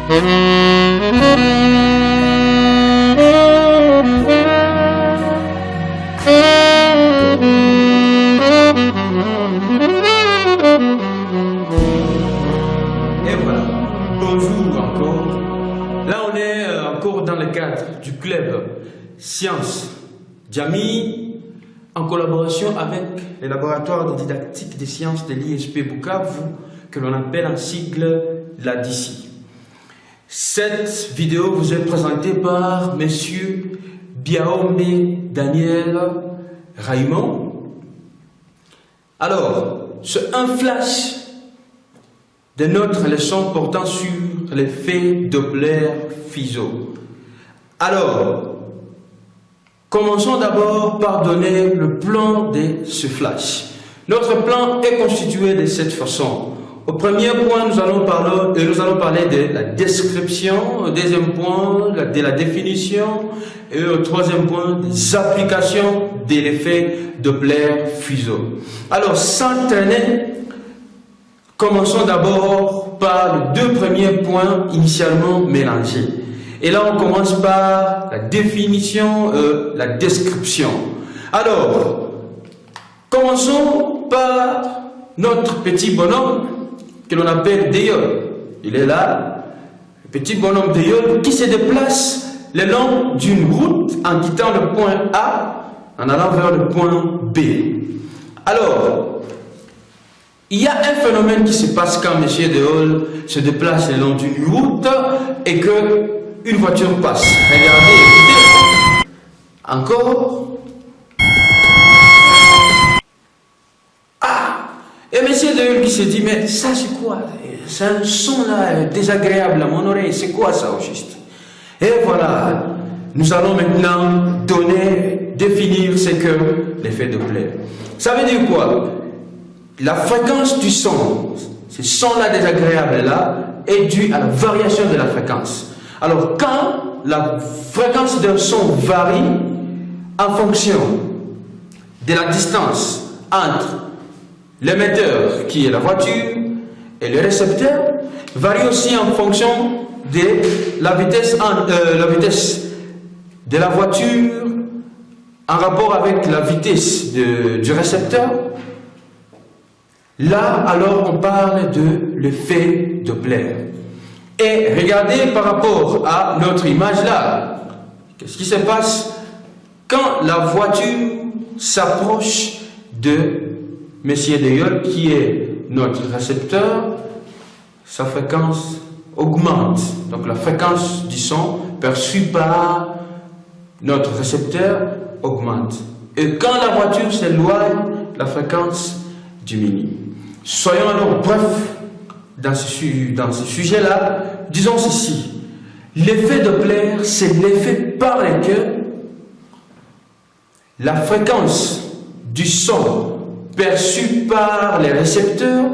voilà, bonjour encore. Là on est encore dans le cadre du club Sciences Jami en collaboration avec les laboratoires de didactique des sciences de l'ISP Bukavu que l'on appelle en sigle l'ADICI. Cette vidéo vous est présentée par Monsieur Biaombe Daniel Raymond. Alors, c'est un flash de notre leçon portant sur l'effet Doppler-Fizeau. Alors, commençons d'abord par donner le plan de ce flash. Notre plan est constitué de cette façon. Au premier point, nous allons parler de la description. Au deuxième point, de la définition. Et au troisième point, des applications de l'effet Doppler-Fizeau. Alors, sans traîner, commençons d'abord par les deux premiers points initialement mélangés. Et là, on commence par la définition, la description. Alors, commençons par notre petit bonhomme que l'on appelle Deyol. Il est là, le petit bonhomme Deyol qui se déplace le long d'une route en quittant le point A en allant vers le point B. Alors, il y a un phénomène qui se passe quand M. Deyol se déplace le long d'une route et qu'une voiture passe. Regardez, écoutez. Encore. Et M. Deyol qui se dit, mais ça c'est quoi? C'est un son là désagréable à mon oreille, c'est quoi ça au juste? Et voilà, nous allons maintenant définir ce que l'effet Doppler. Ça veut dire quoi? La fréquence du son, ce son là désagréable là, est due à la variation de la fréquence. Alors quand la fréquence d'un son varie en fonction de la distance entre l'émetteur, qui est la voiture, et le récepteur, varie aussi en fonction de la vitesse de la voiture en rapport avec la vitesse du récepteur. Là, alors, on parle de l'effet Doppler. Et regardez par rapport à notre image là, qu'est-ce qui se passe quand la voiture s'approche de M. Deyol, qui est notre récepteur, sa fréquence augmente. Donc la fréquence du son perçue par notre récepteur augmente. Et quand la voiture s'éloigne, la fréquence diminue. Soyons alors brefs dans ce sujet-là. Disons ceci. L'effet Doppler, c'est l'effet par lequel la fréquence du son perçue par les récepteurs,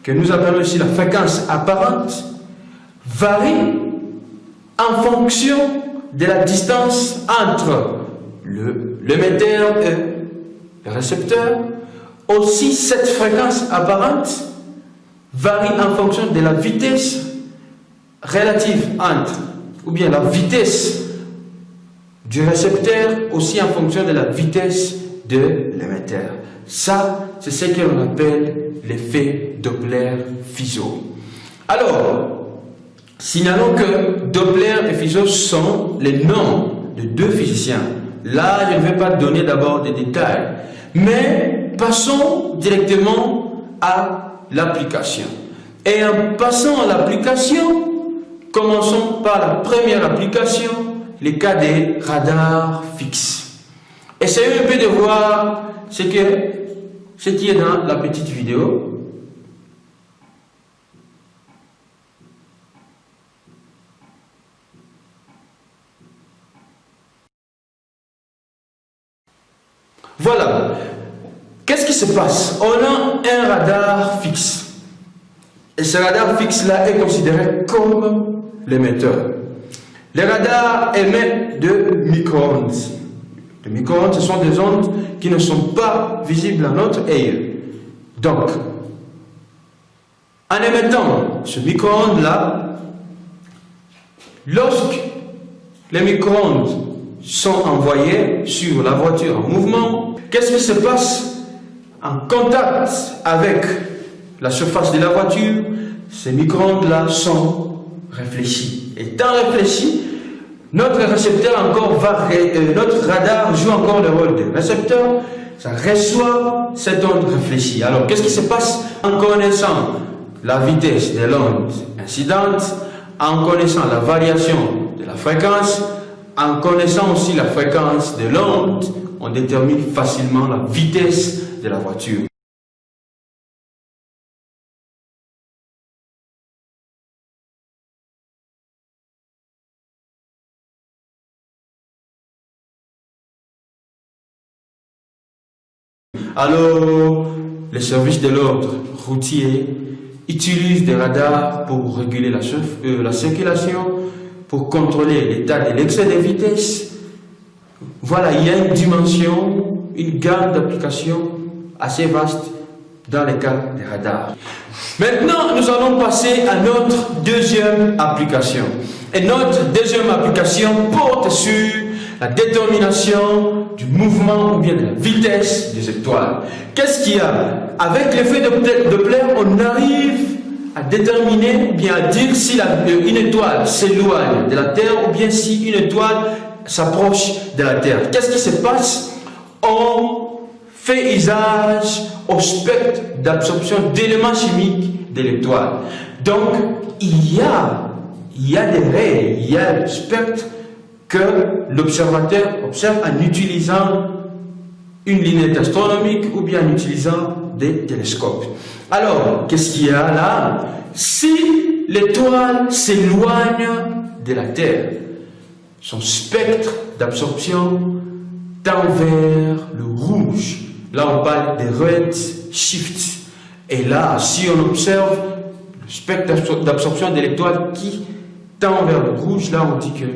que nous appelons aussi la fréquence apparente, varie en fonction de la distance entre l'émetteur et le récepteur. Aussi, cette fréquence apparente varie en fonction de la vitesse relative entre, ou bien la vitesse du récepteur, aussi en fonction de la vitesse de l'émetteur. Ça, c'est ce que l'on appelle l'effet Doppler-Fizeau. Alors, signalons que Doppler et Fizeau sont les noms de deux physiciens. Là, je ne vais pas donner d'abord des détails, mais passons directement à l'application. Et en passant à l'application, commençons par la première application, les cas des radars fixes. Essayez un peu de voir ce qui est dans la petite vidéo. Voilà. Qu'est-ce qui se passe? On a un radar fixe. Et ce radar fixe-là est considéré comme l'émetteur. Les radars émettent de micro-ondes. Les micro-ondes, ce sont des ondes qui ne sont pas visibles à notre œil. Donc, en émettant ce micro-ondes-là, Lorsque les micro-ondes sont envoyés sur la voiture en mouvement, qu'est-ce qui se passe en contact avec la surface de la voiture? Ces micro-ondes-là sont réfléchis. Étant réfléchis, notre récepteur notre radar joue encore le rôle de récepteur. Ça reçoit cette onde réfléchie. Alors, qu'est-ce qui se passe en connaissant la vitesse de l'onde incidente, en connaissant la variation de la fréquence, en connaissant aussi la fréquence de l'onde, on détermine facilement la vitesse de la voiture. Alors, les services de l'ordre routier utilisent des radars pour réguler la circulation, pour contrôler l'état de l'excès de vitesse. Voilà, il y a une dimension, une gamme d'applications assez vaste dans le cas des radars. Maintenant, nous allons passer à notre deuxième application. Et notre deuxième application porte sur la détermination du mouvement ou bien de la vitesse des étoiles. Qu'est-ce qu'il y a? Avec l'effet de Doppler, on arrive à déterminer ou bien à dire si une étoile s'éloigne de la Terre ou bien si une étoile s'approche de la Terre. Qu'est-ce qui se passe? On fait usage au spectre d'absorption d'éléments chimiques de l'étoile. Donc, il y a des règles, il y a le spectre que l'observateur observe en utilisant une lunette astronomique ou bien en utilisant des télescopes. Alors, qu'est-ce qu'il y a là? Si l'étoile s'éloigne de la Terre, son spectre d'absorption tend vers le rouge. Là, on parle des red shift. Et là, si on observe le spectre d'absorption de l'étoile qui tend vers le rouge, là, on dit que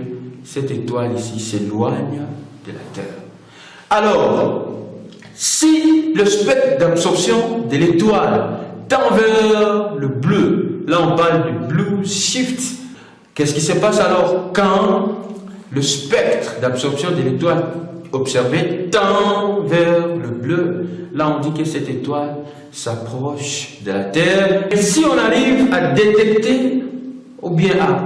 cette étoile ici s'éloigne de la Terre. Alors, si le spectre d'absorption de l'étoile tend vers le bleu, là on parle du blue shift, qu'est-ce qui se passe alors quand le spectre d'absorption de l'étoile observée tend vers le bleu? Là on dit que cette étoile s'approche de la Terre. Et si on arrive à détecter ou bien à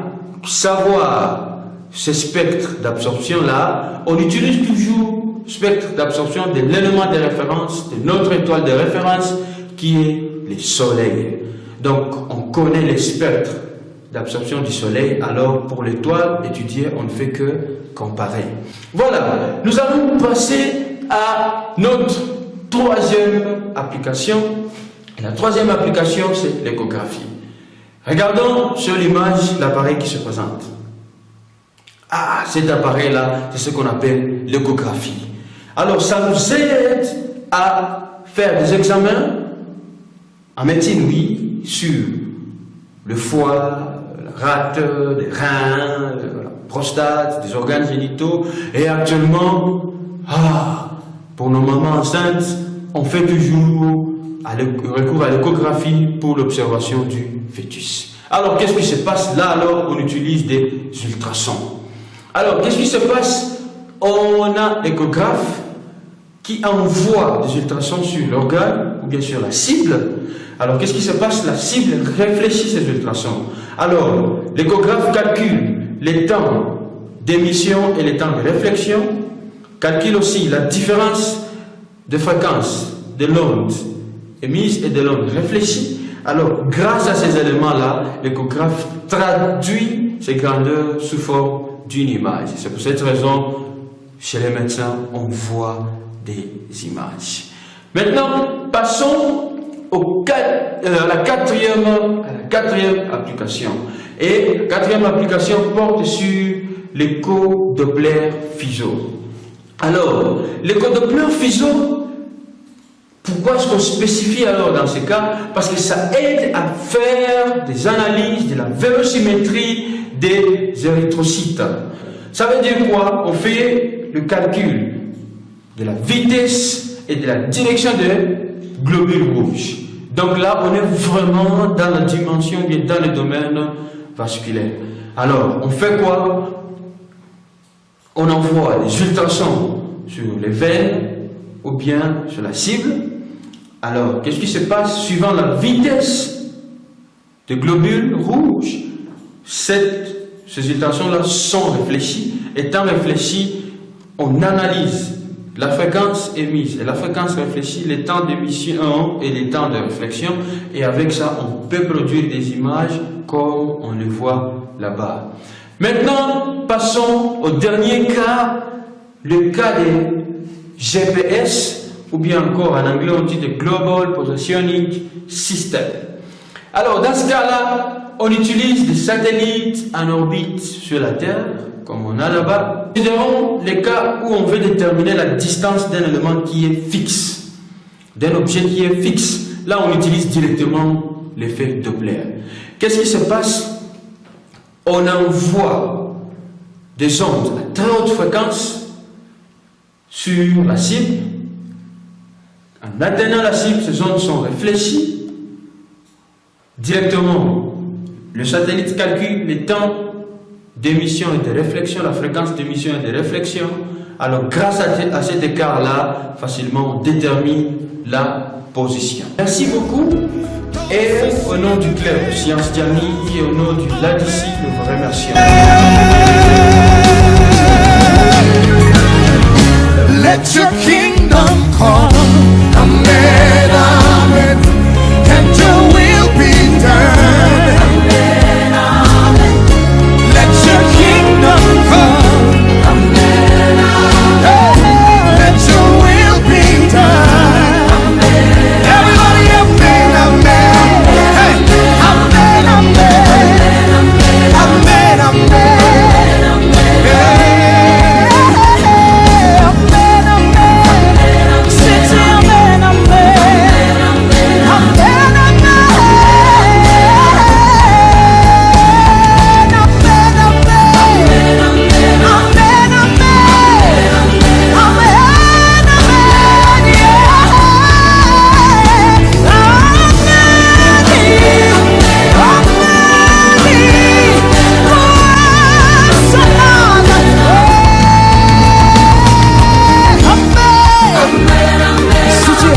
savoir ce spectre d'absorption-là, on utilise toujours le spectre d'absorption de l'élément de référence, de notre étoile de référence, qui est le Soleil. Donc, on connaît les spectres d'absorption du Soleil, alors pour l'étoile étudiée, on ne fait que comparer. Voilà, nous allons passer à notre troisième application. Et la troisième application, c'est l'échographie. Regardons sur l'image l'appareil qui se présente. Ah, cet appareil-là, c'est ce qu'on appelle l'échographie. Alors, ça nous aide à faire des examens en médecine, oui, sur le foie, la rate, les reins, la prostate, des organes génitaux. Et actuellement, pour nos mamans enceintes, on fait toujours recours à l'échographie pour l'observation du fœtus. Alors, qu'est-ce qui se passe là? Alors, on utilise des ultrasons. Alors, qu'est-ce qui se passe? On a l'échographe qui envoie des ultrasons sur l'organe ou bien sur la cible. Alors, qu'est-ce qui se passe? La cible réfléchit ces ultrasons. Alors, l'échographe calcule les temps d'émission et les temps de réflexion, calcule aussi la différence de fréquence de l'onde émise et de l'onde réfléchie. Alors, grâce à ces éléments-là, l'échographe traduit ces grandeurs sous forme d'une image. C'est pour cette raison, chez les médecins, on voit des images. Maintenant, passons à la quatrième application. Et la quatrième application porte sur l'écho-Doppler-Fizeau. Alors, l'écho-Doppler-Fizeau, pourquoi est-ce qu'on spécifie alors dans ce cas? Parce que ça aide à faire des analyses de la vélocimétrie des érythrocytes. Ça veut dire quoi? On fait le calcul de la vitesse et de la direction des globules rouges. Donc là, on est vraiment dans la dimension, bien dans le domaine vasculaire. Alors, on fait quoi? On envoie les ultrasons sur les veines ou bien sur la cible. Alors, qu'est-ce qui se passe suivant la vitesse des globules rouges? Ces ultrasons-là sont réfléchis. Étant réfléchis, on analyse la fréquence émise et la fréquence réfléchie, les temps d'émission et les temps de réflexion. Et avec ça, on peut produire des images comme on le voit là-bas. Maintenant, passons au dernier cas, le cas des GPS, ou bien encore en anglais on dit le Global Positioning System. Alors dans ce cas-là, on utilise des satellites en orbite sur la Terre, comme on a là-bas. Considérons les cas où on veut déterminer la distance d'un élément qui est fixe, d'un objet qui est fixe. Là, on utilise directement l'effet Doppler. Qu'est-ce qui se passe? On envoie des ondes à très haute fréquence sur la cible. En atteignant la cible, ces ondes sont réfléchies directement. Le satellite calcule les temps d'émission et de réflexion, la fréquence d'émission et de réflexion. Alors, grâce à cet écart-là, facilement, on détermine la position. Merci beaucoup. Et au nom du club Sciences Diamy et au nom du LADICI, nous vous remercions. Let your kingdom come.